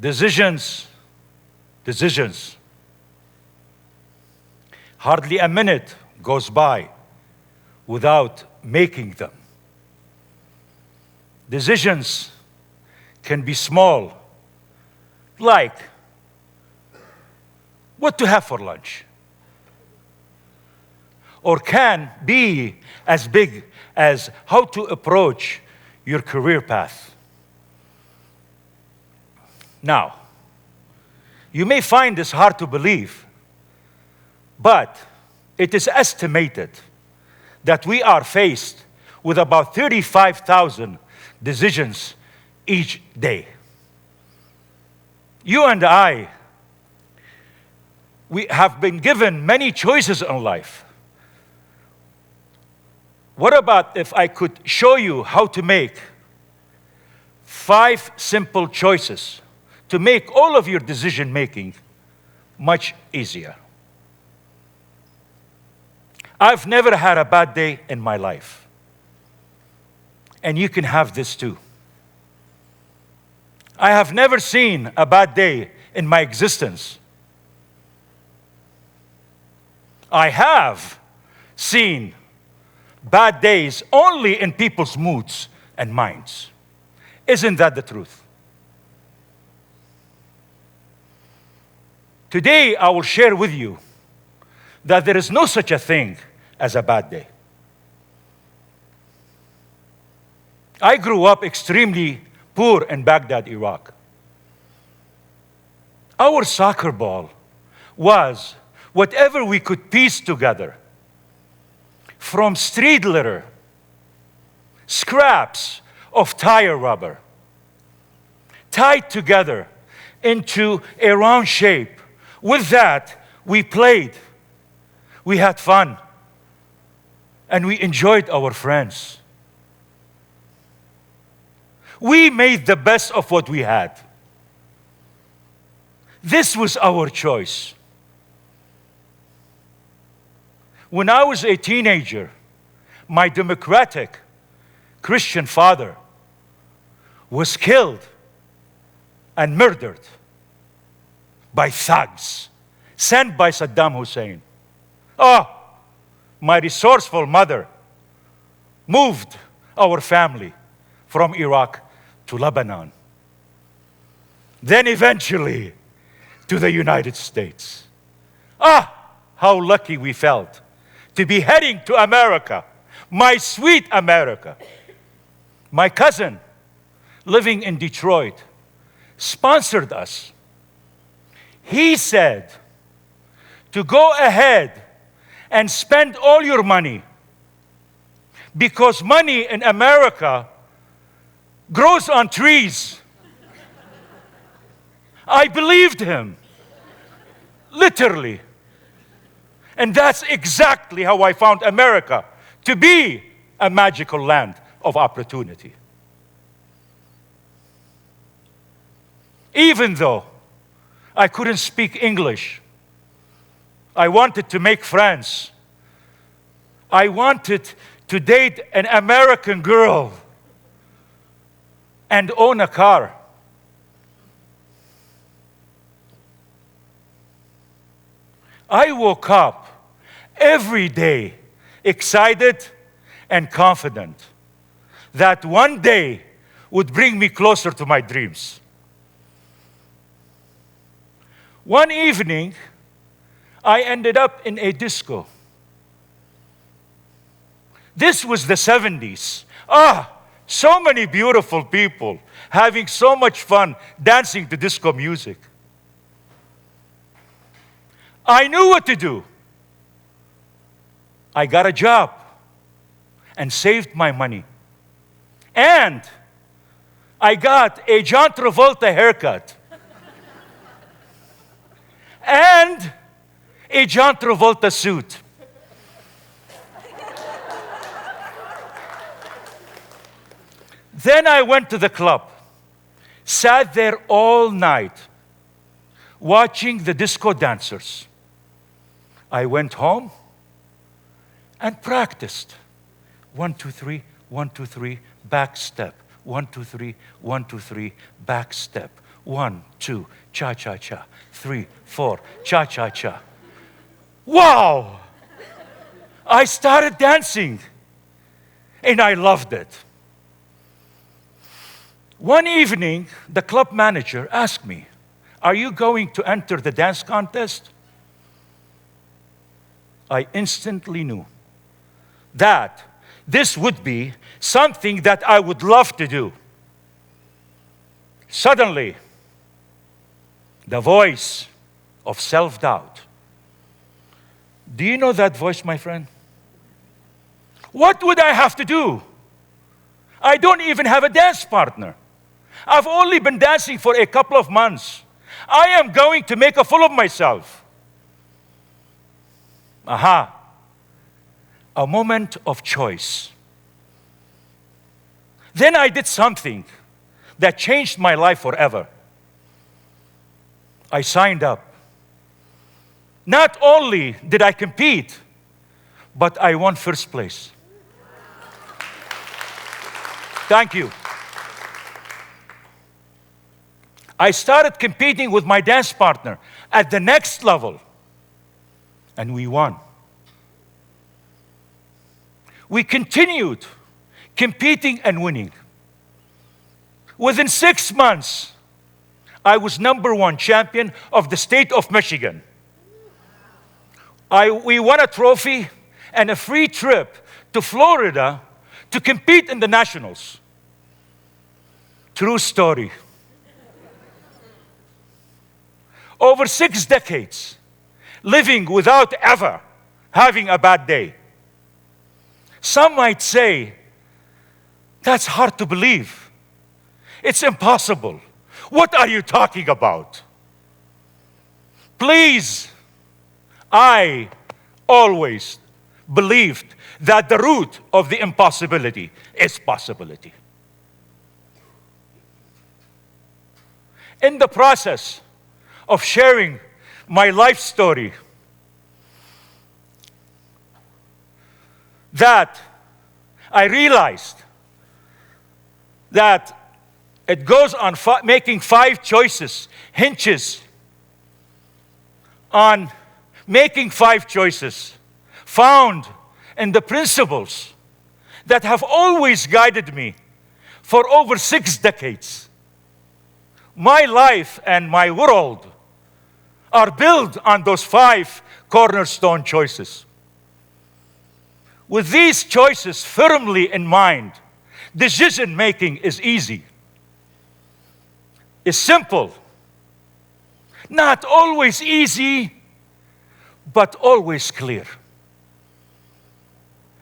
Decisions, decisions. Hardly a minute goes by without making them. Decisions can be small, like what to have for lunch, or can be as big as how to approach your career path. Now, you may find this hard to believe, but it is estimated that we are faced with about 35,000 decisions each day. You and I, we have been given many choices in life. What about if I could show you how to make 5 simple choices to make all of your decision making much easier? I've never had a bad day in my life. And you can have this too. I have never seen a bad day in my existence. I have seen bad days only in people's moods and minds. Isn't that the truth? Today, I will share with you that there is no such a thing as a bad day. I grew up extremely poor in Baghdad, Iraq. Our soccer ball was whatever we could piece together from street litter, scraps of tire rubber, tied together into a round shape. With that, we played, we had fun, and we enjoyed our friends. We made the best of what we had. This was our choice. When I was a teenager, my democratic Christian father was killed and murdered by thugs sent by Saddam Hussein. My resourceful mother moved our family from Iraq to Lebanon, then eventually to the United States. How lucky we felt to be heading to America, my sweet America. My cousin, living in Detroit, sponsored us. He said to go ahead and spend all your money because money in America grows on trees. I believed him, literally. And that's exactly how I found America to be a magical land of opportunity. Even though I couldn't speak English, I wanted to make friends. I wanted to date an American girl and own a car. I woke up every day excited and confident that one day would bring me closer to my dreams. One evening, I ended up in a disco. This was the 70s. So many beautiful people having so much fun dancing to disco music. I knew what to do. I got a job and saved my money. And I got a John Travolta haircut. And a John Travolta suit. Then I went to the club, sat there all night, watching the disco dancers. I went home and practiced. 1, 2, 3, 1, 2, 3, back step. 1, 2, 3, 1, 2, 3, back step. 1, 2, cha-cha-cha. 3, 4, cha-cha-cha. Wow! I started dancing, and I loved it. One evening, the club manager asked me, "Are you going to enter the dance contest?" I instantly knew that this would be something that I would love to do. Suddenly, the voice of self-doubt. Do you know that voice, my friend? What would I have to do? I don't even have a dance partner. I've only been dancing for a couple of months. I am going to make a fool of myself. Aha. A moment of choice. Then I did something that changed my life forever. I signed up. Not only did I compete, but I won first place. Thank you. I started competing with my dance partner at the next level, and we won. We continued competing and winning. Within 6 months, I was #1 champion of the state of Michigan. We won a trophy and a free trip to Florida to compete in the nationals. True story. Over 6 decades, living without ever having a bad day. Some might say, that's hard to believe. It's impossible. What are you talking about? Please, I always believed that the root of the impossibility is possibility. In the process of sharing my life story, that I realized that it goes on making 5 choices, hinges on making 5 choices found in the principles that have always guided me for over 6 decades. My life and my world are built on those 5 cornerstone choices. With these choices firmly in mind, decision making is easy. It's simple. Not always easy, but always clear.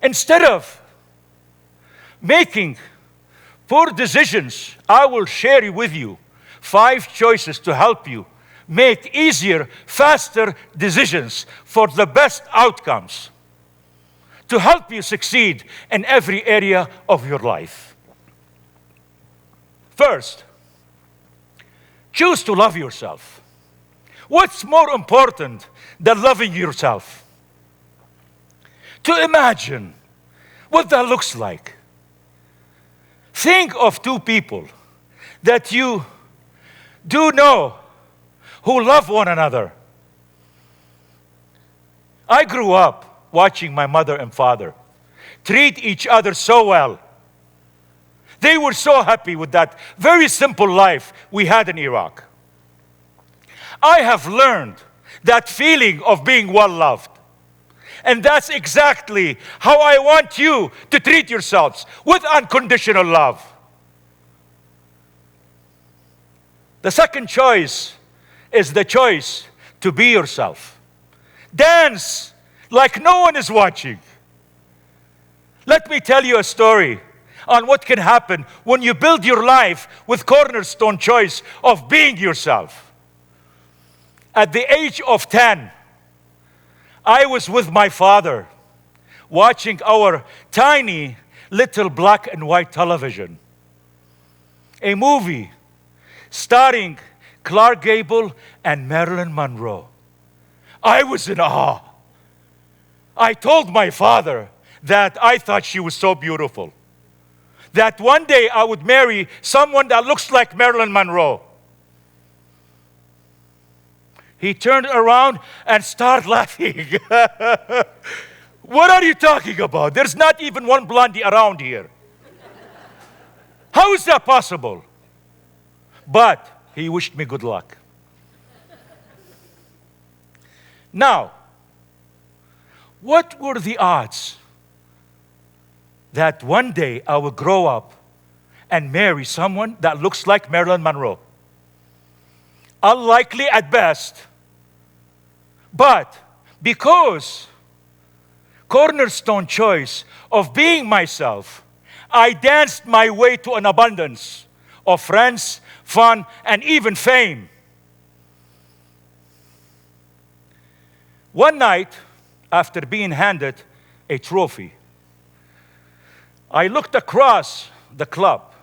Instead of making poor decisions, I will share with you 5 choices to help you make easier, faster decisions for the best outcomes, to help you succeed in every area of your life. First, choose to love yourself. What's more important than loving yourself? To imagine what that looks like. Think of 2 people that you do know who love one another. I grew up watching my mother and father treat each other so well. They were so happy with that very simple life we had in Iraq. I have learned that feeling of being well loved. And that's exactly how I want you to treat yourselves, with unconditional love. The second choice is the choice to be yourself. Dance like no one is watching. Let me tell you a story on what can happen when you build your life with cornerstone choice of being yourself. At the age of 10, I was with my father watching our tiny little black and white television, a movie starring Clark Gable and Marilyn Monroe. I was in awe. I told my father that I thought she was so beautiful, that one day I would marry someone that looks like Marilyn Monroe. He turned around and started laughing. What are you talking about? There's not even one blondie around here. How is that possible? But he wished me good luck. Now, what were the odds that one day I will grow up and marry someone that looks like Marilyn Monroe? Unlikely at best. But because cornerstone choice of being myself, I danced my way to an abundance of friends, fun, and even fame. One night, after being handed a trophy, I looked across the club,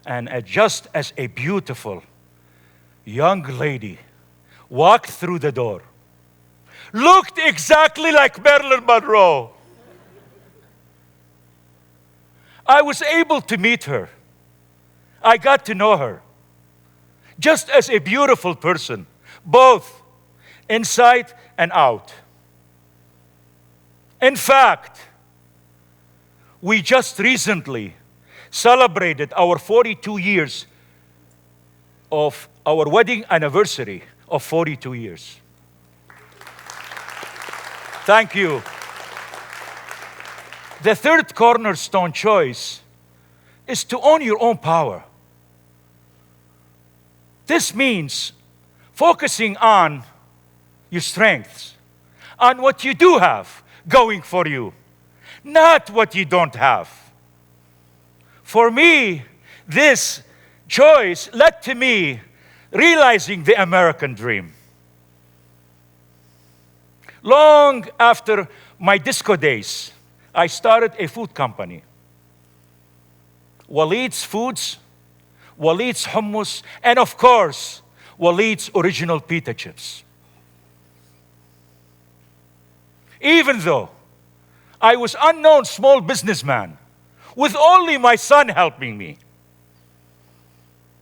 and just as a beautiful young lady walked through the door, looked exactly like Marilyn Monroe. I was able to meet her. I got to know her just as a beautiful person, both inside and out. In fact, we just recently celebrated our 42 years of our wedding anniversary of 42 years. Thank you. The third cornerstone choice is to own your own power. This means focusing on your strengths, on what you do have going for you, not what you don't have. For me, this choice led to me realizing the American dream. Long after my disco days, I started a food company. Waleed's Foods, Waleed's Hummus, and of course, Waleed's original pita chips. Even though I was an unknown small businessman with only my son helping me,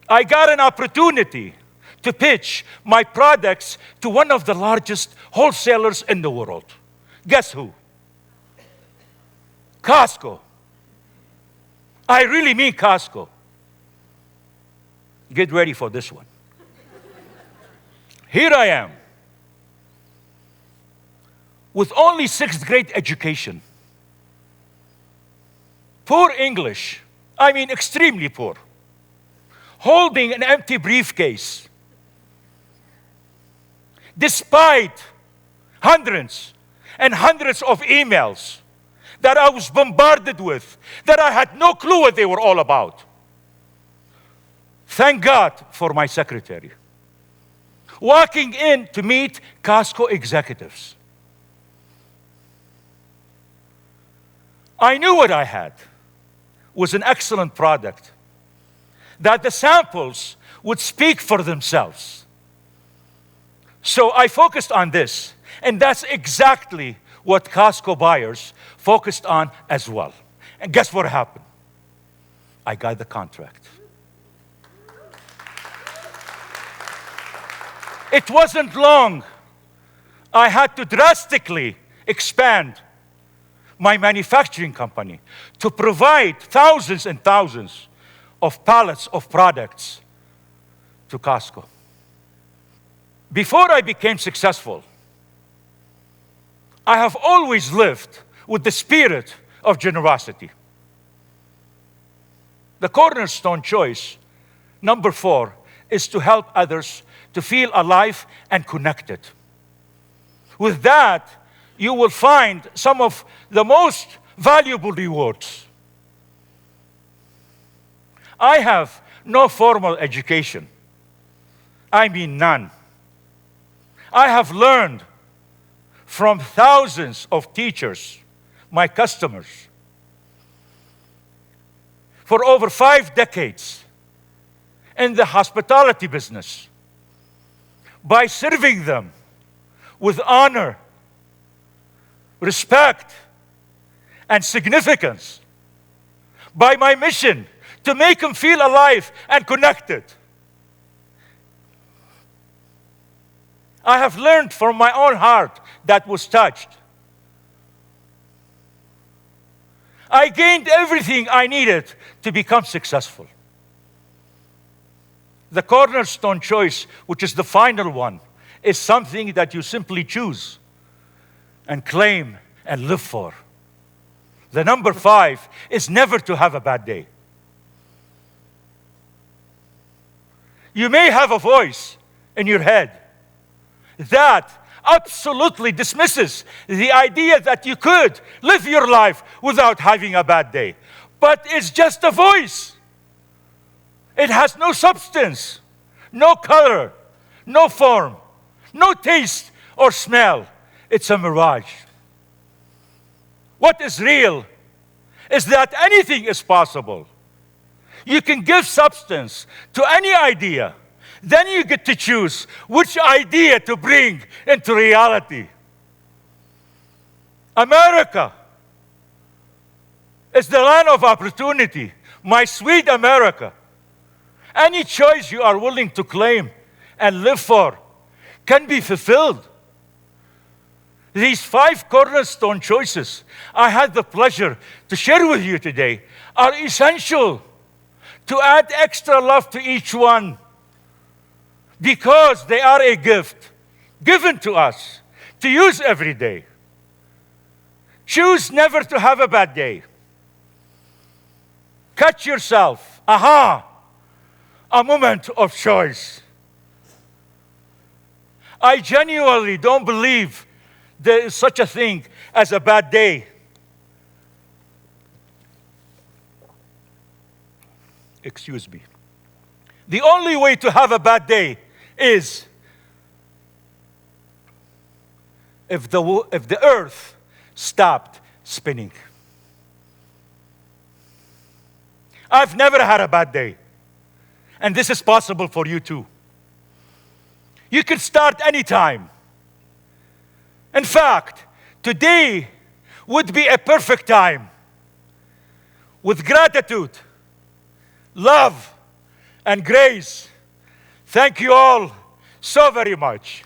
I got an opportunity to pitch my products to one of the largest wholesalers in the world. Guess who? Costco. I really mean Costco. Get ready for this one. Here I am, with only 6th grade education, poor English, I mean extremely poor, holding an empty briefcase, despite hundreds and hundreds of emails that I was bombarded with, that I had no clue what they were all about. Thank God for my secretary. Walking in to meet Costco executives, I knew what I had was an excellent product, that the samples would speak for themselves. So I focused on this, and that's exactly what Costco buyers focused on as well. And guess what happened? I got the contract. It wasn't long. I had to drastically expand my manufacturing company to provide thousands and thousands of pallets of products to Costco. Before I became successful, I have always lived with the spirit of generosity. The cornerstone choice, number 4, is to help others to feel alive and connected. With that, you will find some of the most valuable rewards. I have no formal education. I mean none. I have learned from thousands of teachers, my customers, for over 5 decades in the hospitality business, by serving them with honor, respect, and significance, by my mission to make them feel alive and connected. I have learned from my own heart that was touched. I gained everything I needed to become successful. The cornerstone choice, which is the final one, is something that you simply choose and claim and live for. The number 5 is never to have a bad day. You may have a voice in your head that absolutely dismisses the idea that you could live your life without having a bad day. But it's just a voice. It has no substance, no color, no form, no taste or smell. It's a mirage. What is real is that anything is possible. You can give substance to any idea. Then you get to choose which idea to bring into reality. America is the land of opportunity. My sweet America. Any choice you are willing to claim and live for can be fulfilled. These 5 cornerstone choices I had the pleasure to share with you today are essential to add extra love to each one, because they are a gift given to us to use every day. Choose never to have a bad day. Catch yourself. Aha! A moment of choice. I genuinely don't believe there is such a thing as a bad day. Excuse me. The only way to have a bad day is if the earth stopped spinning. I've never had a bad day. And this is possible for you too. You can start anytime. In fact, today would be a perfect time. With gratitude, love, and grace. Thank you all so very much.